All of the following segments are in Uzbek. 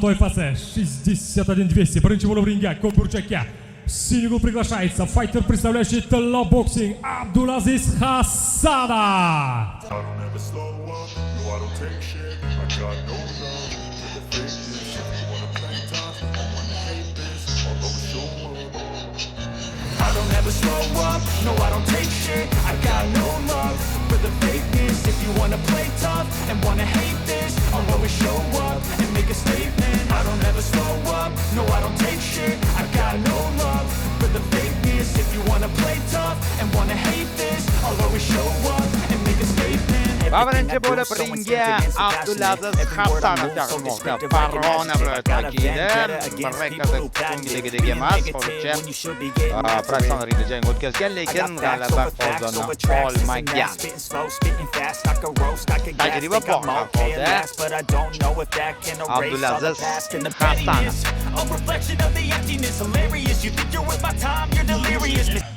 toifasi 61-200. Birinchi bo'lib ringga ko'k burchakka Синегал приглашается. Файтер, представляющий Talla Boxing, Abdulaziz Hassana. I don't ever slow up, no I don't take shit. I got no love for the fakeness. If you wanna play tough and wanna hate this, I'll always show up and make a statement. I don't ever slow up, no I don't take shit. I got no love for the fakeness. If you wanna play tough and wanna hate this, I'll always show up and make a statement. Birinchi bo'lib ringga Abdulaziz Hassanov chaqirmoqda. Farg'ona viloyati vakili ko'ngildagidek emas, hozircha professional ringda jang o'tkazgan, lekin g'alaba qozona olmagan. Tajriba bor ahvolda Abdulaziz Hassanov.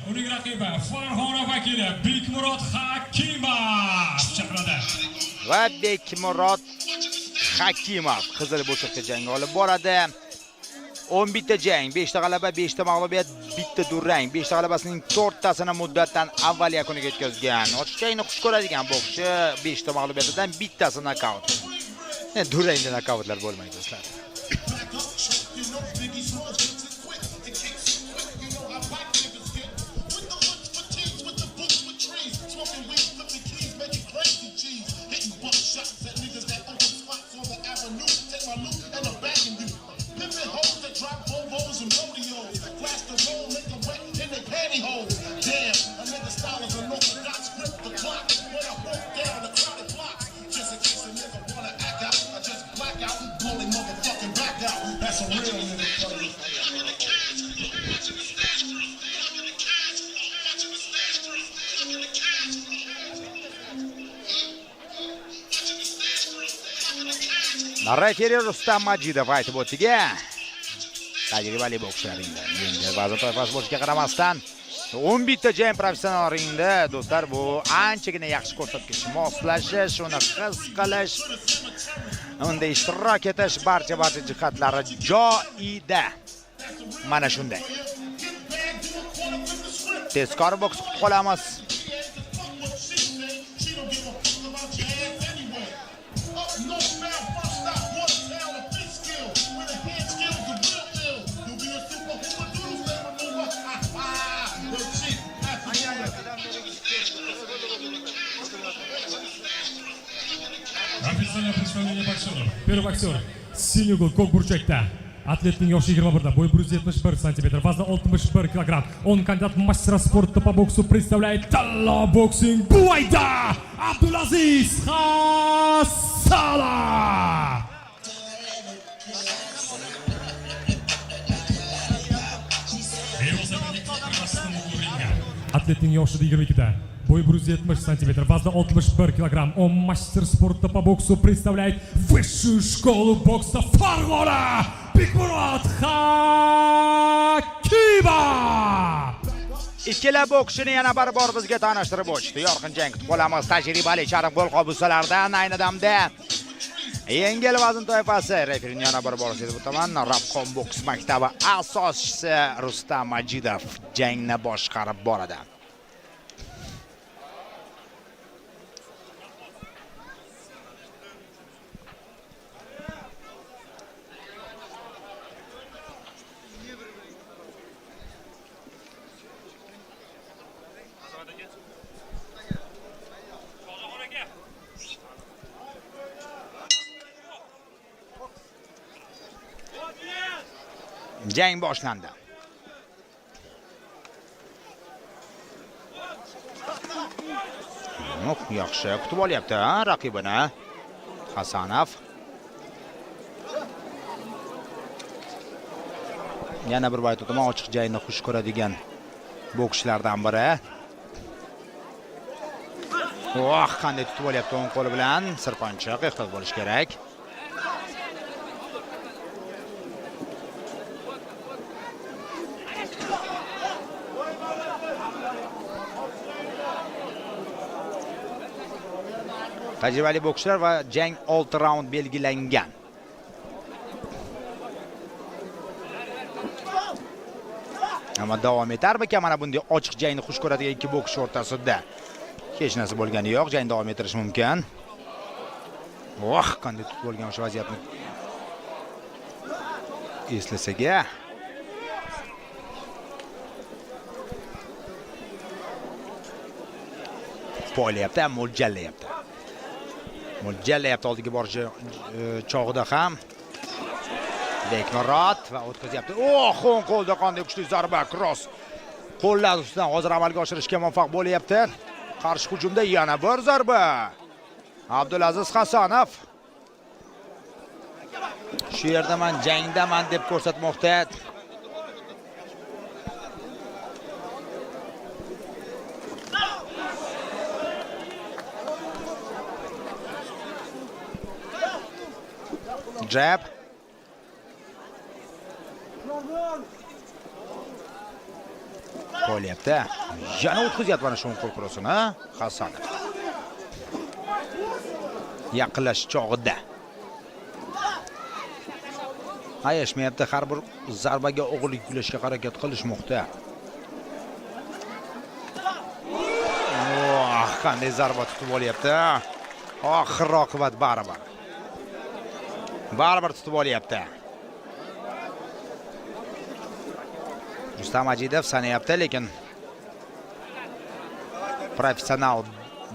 Uning raqibi Farg'ona vakili Bekmurod Hakimov chaqiradi. Va Bekmurod Hakimov qizil bo'shiqda jang olib boradi. 11 ta jang, 5 ta g'alaba, 5 ta mag'lubiyat, 1 ta durang. 5 ta g'alabasining 4 tasini muddatdan avval yakuniga yetkazgan. Ochiqchayni xush ko'radigan bokschi, 5 ta mag'lubiyatidan 1 tasi nokaut. Durangda nokautlar bo'lmaydi do'stlar. Referi Rustam Majidov aytib o'tdiga. Tajribali bokschilar ringda. Yengil vazn toifasi bo'lishiga qaramasdan 11 ta jang professional ringda do'stlar, bu anchagina yaxshi ko'rsatkich. Moslashish, uni his qilish, unda ishtirok etish barcha jihatlari joyida. Mana shunday. Tezkor boks kutib qolamiz. Официальное представление боксеров. Первый боксер Синегал ko'k burchakda. Atletning yoshi 21, bo'yi 171 см, вазн 61 кг. Он кандидат в мастера спорта по боксу, представляет Talla Boxing Buvayda Abdulaziz Hassana. Atletning yoshi 22 da. Bo'yi 170 см, вазн 61 кг. Он мастер спорта по боксу, представляет высшую школу бокса Farg'ona Bekmurod Hakimov. Ikkala bokschini yana bir bor bizga tanishtirib o'tdi. Yorqin jang kutib qolamiz. Tajribali charq qo'l qobusalardan ayni damda yengil vazn toifasi referining yana bir bor aytib o'taman. Rabqon boks maktabi asoschisi Rustam Majidov jangni boshqarib boradi. Jang boshlandi. Yaxshi kutib olyapti raqibini Hasanov. Yana bir bayt o'taman, ochiq jangni xush ko'radigan bokschilardan biri. Qanday tutib olyapti o'ng qo'li bilan, sirpanchiq, ehtiyot bo'lish kerak. Tajribali bokschilar va jang 6 raund belgilangan. Ammo davom etarmikan mana bunday ochiq jangni xush ko'radigan ikki bokschi o'rtasida? Hech narsa bo'lgani yo'q, jang davom ettirish mumkin. Voh, qanday tutib bo'lgan o'sha vaziyatni eslasaga. Poylayapti, mo'ljallayapti. Mo'ljallayapti oldiga borishi chog'ida ham. Beknorot va o'tkazyapti. O'ng qo'lda qanday kuchli zarba, cross. Qo'llar ustidan hozir amalga oshirishga muvaffaq bo'lyapti. Qarshi hujumda yana bir zarba. Abdulaziz Hasanov. Shu yerda men jangdaman deb ko'rsatmoqda. Jab. Qo'lyapti. Yana o'tkazyapti mana shu qo'l crossini, Hasanov. Yaqinlash chog'ida. Ayashmayapti, har bir zarbaga o'g'irlik yuklashga harakat qilishmoqda. Qanday zarba tutib olyapti. Oxir oqibat baribir. Baribir tutib olyapti. Rustam Majidov sanayapti, lekin professional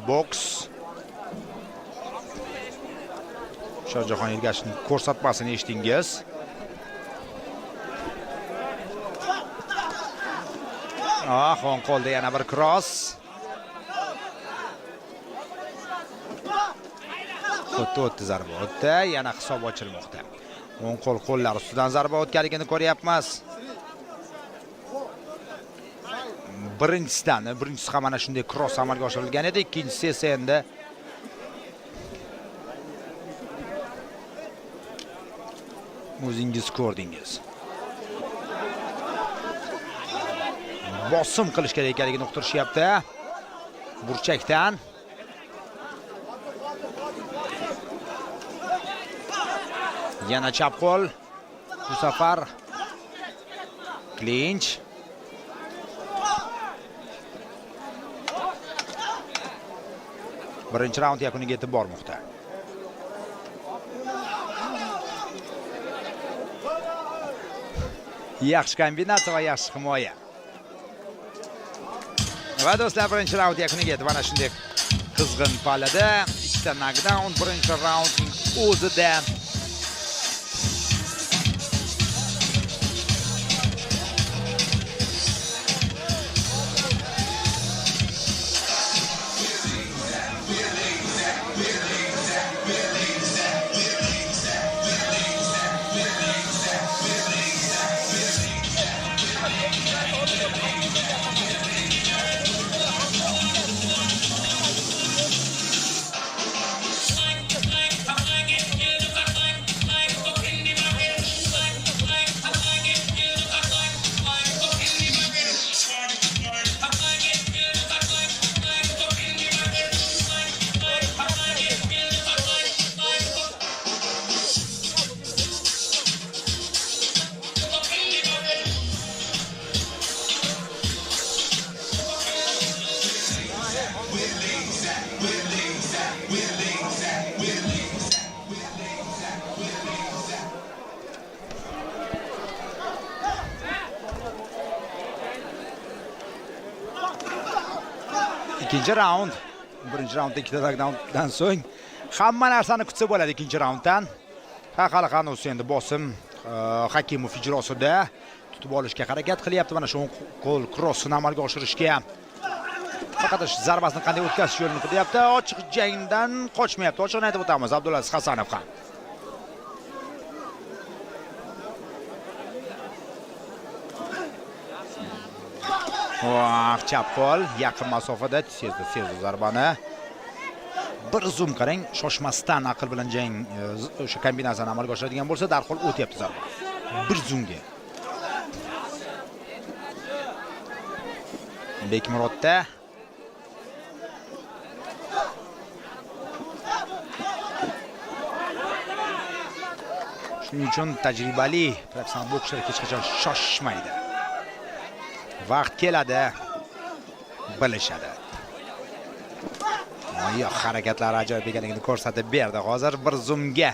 boks Shohjahon Ergashevning ko'rsatmasini eshitdingiz. O'ng qo'lda yana bir cross. O'tdi zarba o'tdi, yana hisob ochilmoqda. O'ng qo'llar ustidan zarba o'tganligini ko'ryapmiz. Birinchisi ham mana shunday cross amalga oshirilgan edi, ikkinchisi esa endi o'zingiz ko'rdingiz. Bosim qilish kerak ekanligini uqtirishyapti. Burchakdan. Yana chap qo'l. Bu safar clinch. Birinchi raund yakuniga yetib bormoqda. Yaxshi kombinatsiya va yaxshi himoya. Va do'stlar, birinchi raund yakuniga yetib mana shunday qizg'in pallada ikkita knockdown birinchi raundning o'zida. Ikkinchi raund. Birinchi raundda ikkita knockdowndan so'ng hamma narsani kutsa bo'ladi ikkinchi raunddan. Hali hanuz endi bosim Hakimov ijrosida tutib olishga harakat qilyapti. Mana shu qo'l crossini amalga oshirishga. Faqat zarbasini qanday o'tkazish yo'lini qilyapti. Ochiq jangdan qochmayapti. Ochiqni aytib o'tamiz Abdulaziz Hasanov ham. Chap qo'l yaqin masofada sezdi zarbani. Bir zoom qarang, shoshmasdan aql bilan jang o'sha kombinatsiyani amalga oshiradigan bo'lsa, darhol o'tyapti zarba. Bir zoomga. Bekmurodda shuning uchun tajribali professional bokschilar hech qachon shoshmaydi. Vaqt keladi. Bilishadi. Yo'q, harakatlari ajoyib ekanligini ko'rsatib berdi. Hozir bir zoomga.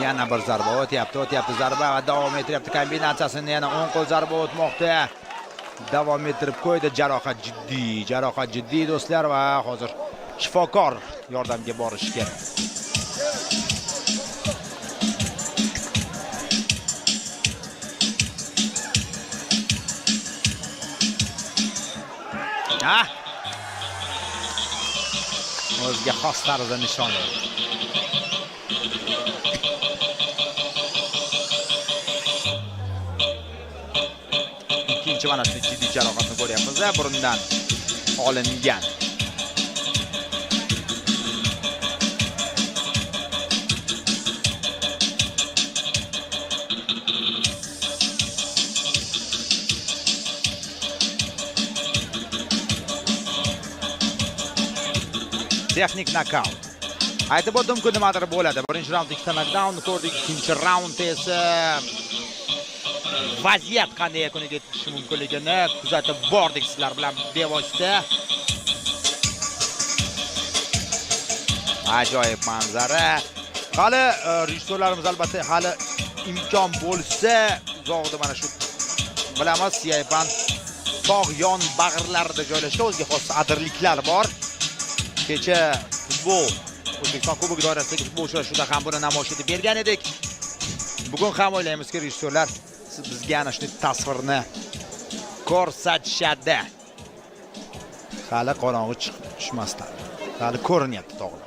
Yana bir zarba o'tyapti zarba va davom etyapti kombinatsiyasini. Yana 10 qo'l zarba o'tmoqda. Davom ettirib qo'ydi. Jarohat jiddiy do'stlar va hozir shifokor yordamga borish kerak. O'ziga xos tarzda nishonlaydi. Ikkinchi mana shu jiddiy jarohatni ko'ryapmiz, burundan olingan. Texnik nokaut. Aytib o'tdim-ku nimadir bo'ladi. Birinchi raund ikkita knockdown ko'rdik, ikkinchi raund esa vaziyat qanday yakuniga yetishi mumkinligini kuzatib bordik sizlar bilan bevosita. Ajoyib manzara. Hali rejissyorlarimiz albatta hali imkon bo'lsa uzoqda mana shu bilamiz, Yaypan tog' yon bag'rlarida joylashgan o'ziga xos adirliklar bor. Kecha futbol O'zbekiston Kubogi doirasidagi futbol uchrashuvida ham buni namoyish etib bergan edik. Bugun ham o'ylaymizki, rejissyorlar bizga ana shunday tasvirni ko'rsatishadi. Hali qorong'i tushmasdan. Hali ko'rinyapti tog'lar.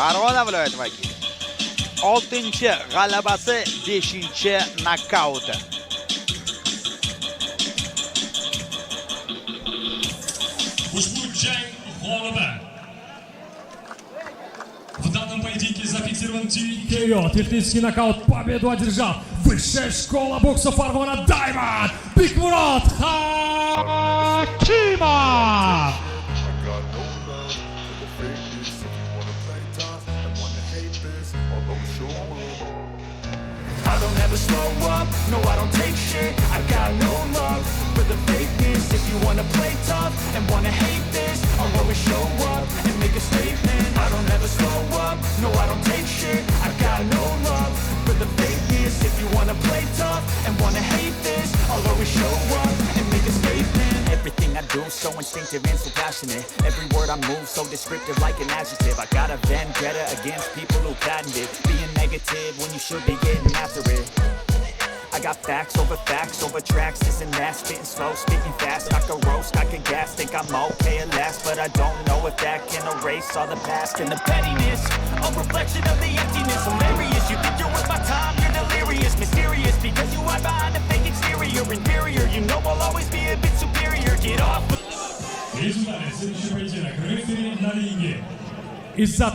Farg'ona viloyati vakili 6-g'alabasi, 5-nokauti. Ushbu jang g'olibi в данном поединке зафиксирован TKO, технический нокаут, победу одержал высшая школа бокса Farg'ona Diamond Bekmurod Hakimov. I don't ever slow up, no I don't take shit. I got no love for the fakeness. If you wanna play tough and wanna hate this, I'll always show up and make a statement. I don't ever slow up, no I don't take shit. I got no love for the fakeness. If you wanna play tough and wanna hate this, I'll always show up and make a statement. Everything I do so instinctive and so passionate. Every word I move so descriptive like an adjective. I got a vendetta against people who patented being negative when you should be getting after it. I got facts over tracks, this and that, spitting slow, speaking fast. I can roast, I can gas, think I'm okay at last, but I don't know if that can erase all the past. And the pettiness, a reflection of the emptiness. Hilarious, you think you're worth my time, you're delirious. Mysterious, because you hide behind a fake exterior. Inferior, you know I'll always be a bit superior. Get off. Результаты следующего поединка. Рефери на ринге. Из-за